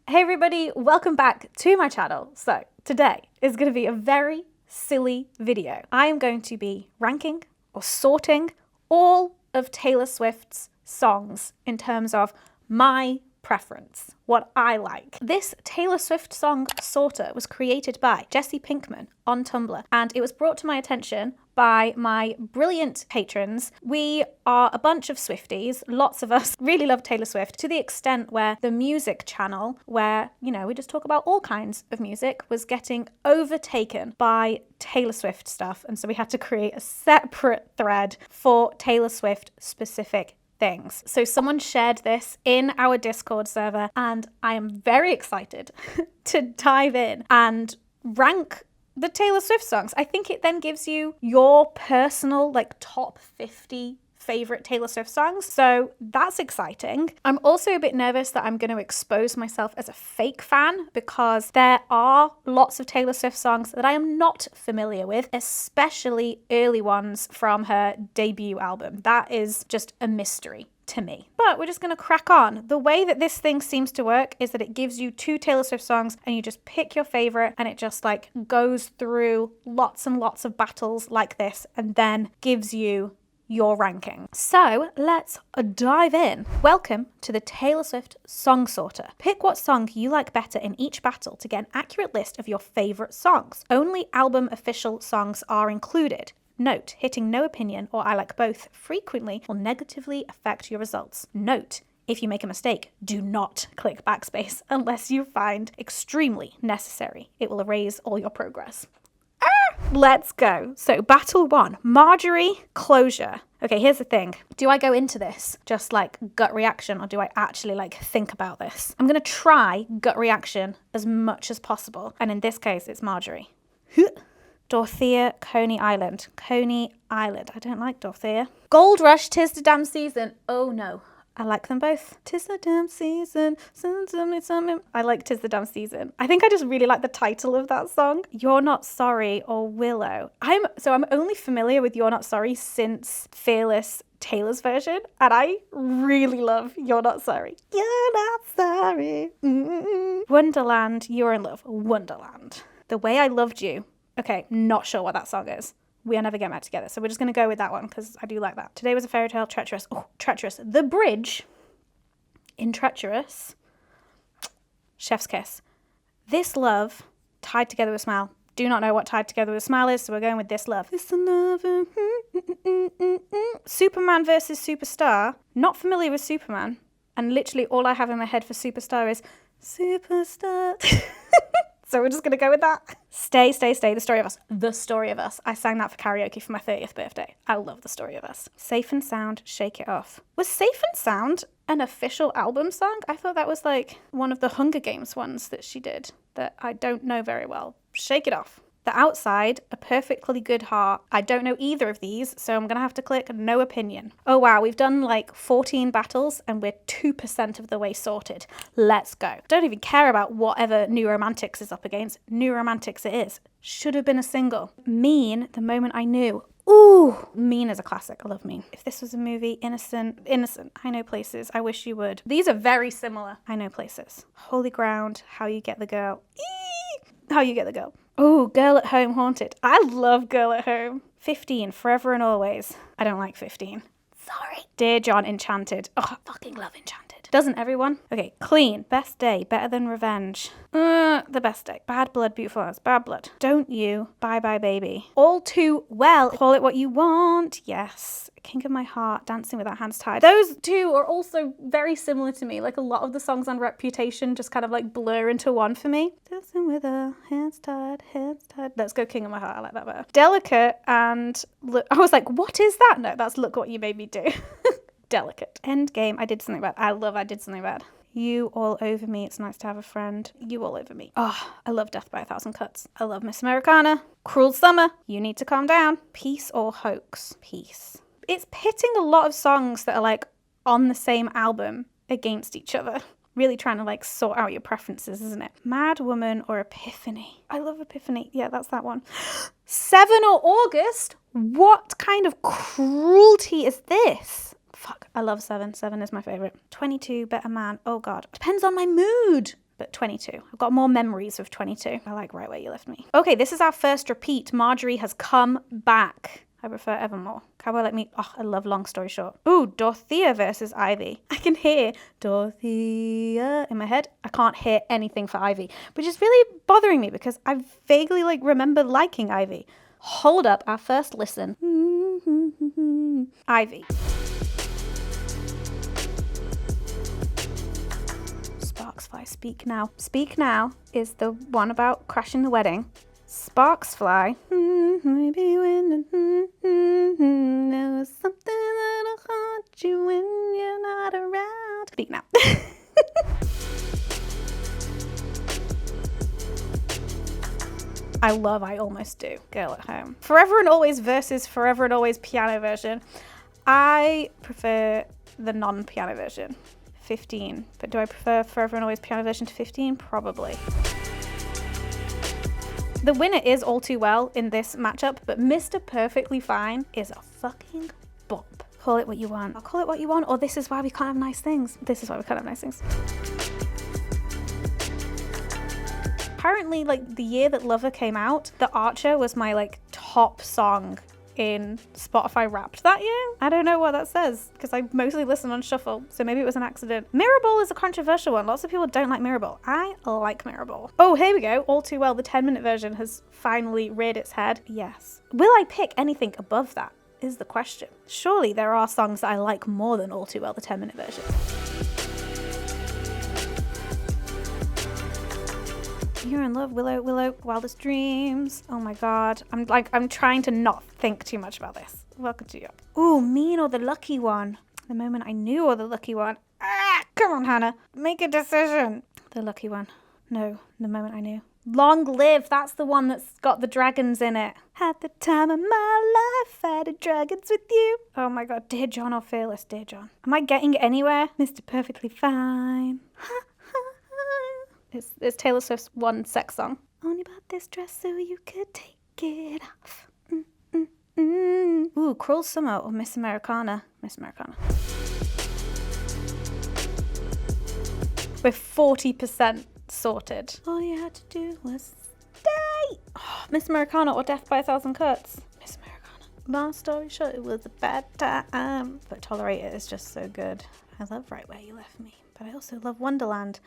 Hey everybody, welcome back to my channel. So today is going to be a very silly video. I am going to be ranking or sorting all of Taylor Swift's songs in terms of my preference, what I like. This Taylor Swift song sorter was created by Jesse Pinkman on Tumblr, and it was brought to my attention by my brilliant patrons. We are a bunch of Swifties. Lots of us really love Taylor Swift to the extent where the music channel, where, you know, we just talk about all kinds of music, was getting overtaken by Taylor Swift stuff. And so we had to create a separate thread for Taylor Swift specific things. So someone shared this in our Discord server, and I am very excited to dive in and rank the Taylor Swift songs. I think it then gives you your personal top 50 favorite Taylor Swift songs. So that's exciting. I'm also a bit nervous that I'm going to expose myself as a fake fan, because there are lots of Taylor Swift songs that I am not familiar with, especially early ones from her debut album. That is just a mystery to me. But we're just going to crack on. The way that this thing seems to work is that it gives you 2 Taylor Swift songs and you just pick your favorite, and it just goes through lots and lots of battles like this and then gives you your ranking. So let's dive in. Welcome to the Taylor Swift Song Sorter. Pick what song you like better in each battle to get an accurate list of your favorite songs. Only album official songs are included. Note, hitting no opinion or I like both frequently will negatively affect your results. Note, if you make a mistake, do not click backspace unless you find extremely necessary. It will erase all your progress. Let's go. So battle 1, Marjorie, Closure. Okay, here's the thing. Do I go into this just gut reaction, or do I actually think about this? I'm going to try gut reaction as much as possible. And in this case, it's Marjorie. Dorothea, Coney Island. Coney Island. I don't like Dorothea. Gold Rush, 'Tis the Damn Season. Oh no. I like them both. 'Tis the damn season. I like 'Tis the Damn Season. I think I just really like the title of that song. You're Not Sorry or Willow. I'm only familiar with You're Not Sorry since Fearless Taylor's version, and I really love You're Not Sorry. You're not sorry. Wonderland, You're in Love. Wonderland. The Way I Loved You. Okay, not sure what that song is. We'll never get back together. So we're just going to go with that one because I do like that. Today Was a Fairy Tale, Treacherous. Oh, Treacherous. The Bridge in Treacherous. Chef's Kiss. This Love, Tied Together with a Smile. Do not know what Tied Together with a Smile is, so we're going with This Love. This Love. Superman versus Superstar. Not familiar with Superman. And literally all I have in my head for Superstar is Superstar. So we're just going to go with that. Stay, Stay, Stay, The Story of Us. The Story of Us. I sang that for karaoke for my 30th birthday. I love The Story of Us. Safe and Sound, Shake It Off. Was Safe and Sound an official album song? I thought that was one of the Hunger Games ones that she did that I don't know very well. Shake It Off. The Outside, A Perfectly Good Heart. I don't know either of these, so I'm going to have to click no opinion. Oh wow, we've done 14 battles and we're 2% of the way sorted. Let's go. Don't even care about whatever New Romantics is up against. New Romantics it is. Should have been a single. Mean, The Moment I Knew. Ooh, Mean is a classic. I love Mean. If this was a movie, Innocent. I Know Places. I Wish You Would. These are very similar. I Know Places. Holy Ground, How You Get the Girl. How You Get the Girl. Oh, Girl at Home, Haunted. I love Girl at Home. 15, Forever and Always. I don't like 15. Sorry. Dear John, Enchanted. Oh, I fucking love Enchanted. Doesn't everyone? Okay, Clean. Best Day. Better Than Revenge. The Best Day. Bad Blood, Beautiful Eyes. Bad Blood. Don't You. Bye Bye Baby. All Too Well. Call It What You Want. Yes. King of My Heart. Dancing Without Hands Tied. Those two are also very similar to me. A lot of the songs on Reputation just kind of blur into one for me. Dancing with her hands tied, hands tied. Let's go King of My Heart. I like that better. Delicate and I was like, what is that? No, that's Look What You Made Me Do. Delicate. Endgame. I Did Something Bad. I love I Did Something Bad. You All Over Me. It's Nice to Have a Friend. You All Over Me. Oh, I love Death by a Thousand Cuts. I love Miss Americana. Cruel Summer. You Need to Calm Down. Peace or Hoax. Peace. It's pitting a lot of songs that are on the same album against each other. Really trying to sort out your preferences, isn't it? Mad Woman or Epiphany. I love Epiphany. Yeah, that's that one. 7 or August? What kind of cruelty is this? Fuck, I love 7. 7 is my favorite. 22, Better Man. Oh God. Depends on my mood. but 22. I've got more memories of 22. I like Right Where You Left Me. Okay, this is our first repeat. Marjorie has come back. I prefer Evermore. Cowboy Like Me. Oh, I love Long Story Short. Ooh, Dorothea versus Ivy. I can hear Dorothea in my head. I can't hear anything for Ivy, which is really bothering me because I vaguely remember liking Ivy. Hold up, our first listen. Ivy. Sparks Fly, Speak Now. Speak Now is the one about crashing the wedding. Sparks Fly. Maybe when there was something that'll haunt you when you're not around. Speak Now. I love I Almost Do. Girl at Home. Forever and Always versus Forever and Always piano version. I prefer the non-piano version. 15. But do I prefer Forever and Always piano version to 15? Probably. The winner is All Too Well in this matchup, but Mr. Perfectly Fine is a fucking bop. Call it what you want. I'll call it what you want, or This Is Why We Can't Have Nice Things. This is why we can't have nice things. Apparently, the year that Lover came out, The Archer was my top song in Spotify Wrapped that year. I don't know what that says because I mostly listen on shuffle, so maybe it was an accident. Mirrorball is a controversial one. Lots of people don't like Mirrorball. I like Mirrorball. Oh, here we go. All Too Well, the 10-minute version has finally reared its head. Yes. Will I pick anything above that is the question. Surely there are songs that I like more than All Too Well, the 10-minute version. You're in Love, Willow, Willow, Wildest Dreams. Oh my God. I'm trying to not think too much about this. Welcome to York. Ooh, Mean or The Lucky One. The Moment I Knew or The Lucky One. Ah, come on, Hannah. Make a decision. The Lucky One. No, The Moment I Knew. Long Live. That's the one that's got the dragons in it. Had the time of my life, fighting dragons with you. Oh my God. Dear John or Fearless? Dear John. Am I getting anywhere? Mr. Perfectly Fine. It's Taylor Swift's one sex song. Only bought this dress so you could take it off. Ooh, Cruel Summer or Miss Americana. Miss Americana. We're 40% sorted. All you had to do was stay. Oh, Miss Americana or Death by a Thousand Cuts. Miss Americana. Long story short, it was a bad time. But Tolerate It is just so good. I love Right Where You Left Me. But I also love Wonderland.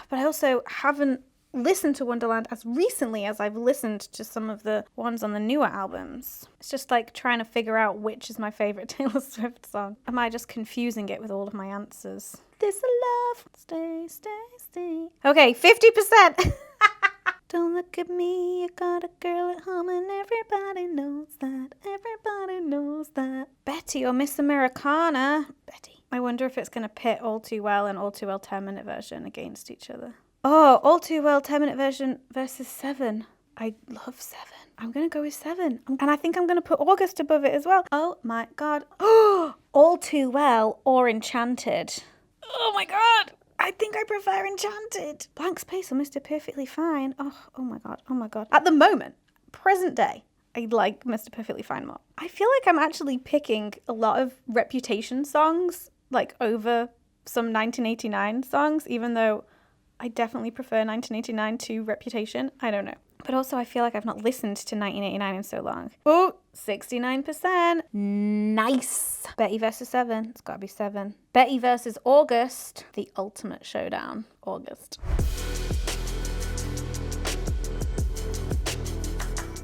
But I also haven't listened to Wonderland as recently as I've listened to some of the ones on the newer albums. It's just trying to figure out which is my favorite Taylor Swift song. Am I just confusing it with all of my answers? This love, stay, stay, stay. Okay, 50%. Don't look at me, you got a girl at home and everybody knows that. Everybody knows that. Betty or Miss Americana? Betty. I wonder if it's going to pit All Too Well and All Too Well 10-minute version against each other. Oh, All Too Well 10-minute version versus 7. I love 7. I'm going to go with 7. And I think I'm going to put August above it as well. Oh my God. Oh, All Too Well or Enchanted. Oh my God. I think I prefer Enchanted. Blank Space or Mr. Perfectly Fine. Oh my God. Oh my God. At the moment, present day, I like Mr. Perfectly Fine more. I feel like I'm actually picking a lot of Reputation songs over some 1989 songs, even though I definitely prefer 1989 to Reputation. I don't know. But also I feel like I've not listened to 1989 in so long. Oh, 69%. Nice. Betty versus 7. It's got to be 7. Betty versus August. The ultimate showdown. August.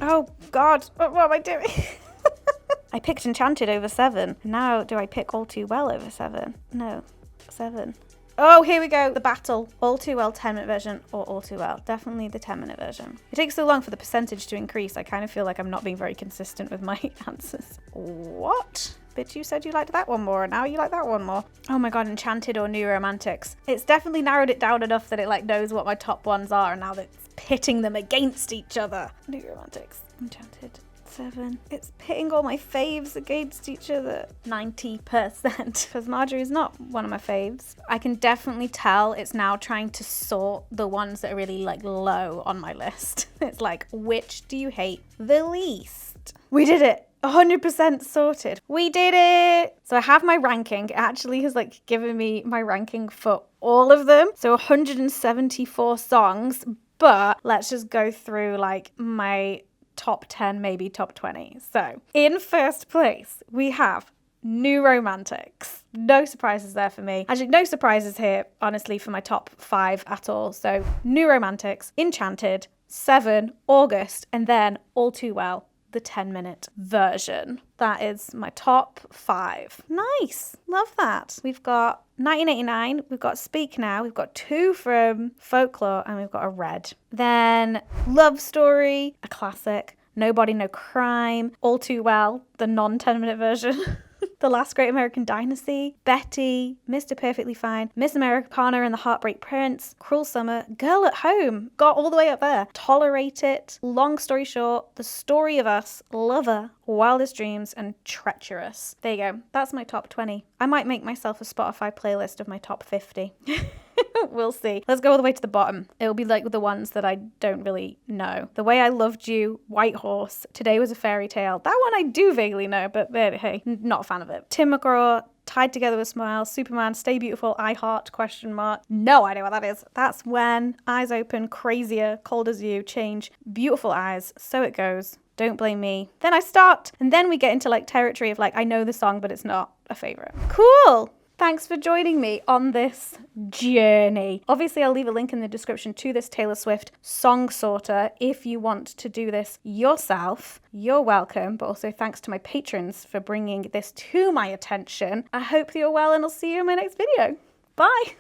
Oh God, what am I doing? I picked Enchanted over 7. Now do I pick All Too Well over 7? No, 7. Oh, here we go. The battle. All Too Well 10-minute version or All Too Well? Definitely the 10-minute version. It takes so long for the percentage to increase. I kind of feel like I'm not being very consistent with my answers. What? Bitch, you said you liked that one more and now you like that one more. Oh my God, Enchanted or New Romantics. It's definitely narrowed it down enough that it knows what my top ones are and now that it's pitting them against each other. New Romantics. Enchanted. 7. It's pitting all my faves against each other. 90%. Because Marjorie's not one of my faves. I can definitely tell it's now trying to sort the ones that are really low on my list. It's which do you hate the least? We did it. 100% sorted. We did it. So I have my ranking. It actually has like given me my ranking for all of them. So 174 songs, but let's just go through like my top 10, maybe top 20. So in first place, we have New Romantics. No surprises there for me. Actually, no surprises here, honestly, for my top 5 at all. So New Romantics, Enchanted, 7, August, and then All Too Well, the 10-minute version. That is my top 5. Nice. Love that. We've got 1989, we've got Speak Now, we've got 2 from Folklore, and we've got a red. Then Love Story, a classic. Nobody, No Crime, All Too Well, the non-10-minute version. The Last Great American Dynasty, Betty, Mr. Perfectly Fine, Miss Americana and the Heartbreak Prince, Cruel Summer, Girl at Home, got all the way up there, Tolerate It, Long Story Short, The Story of Us, Lover, Wildest Dreams, and Treacherous. There you go. That's my top 20. I might make myself a Spotify playlist of my top 50. We'll see. Let's go all the way to the bottom. It'll be like the ones that I don't really know. The Way I Loved You, White Horse, Today Was a Fairy Tale. That one I do vaguely know, but hey, not a fan of it. Tim McGraw, Tied Together with Smiles, Superman, Stay Beautiful, I Heart, ? No idea what that is. That's When, Eyes Open, Crazier, Cold as You, Change, Beautiful Eyes, So It Goes, Don't Blame Me. Then I start, and then we get into like territory of like, I know the song, but it's not a favorite. Cool. Thanks for joining me on this journey. Obviously, I'll leave a link in the description to this Taylor Swift song sorter if you want to do this yourself. You're welcome, but also thanks to my patrons for bringing this to my attention. I hope you're well, and I'll see you in my next video. Bye.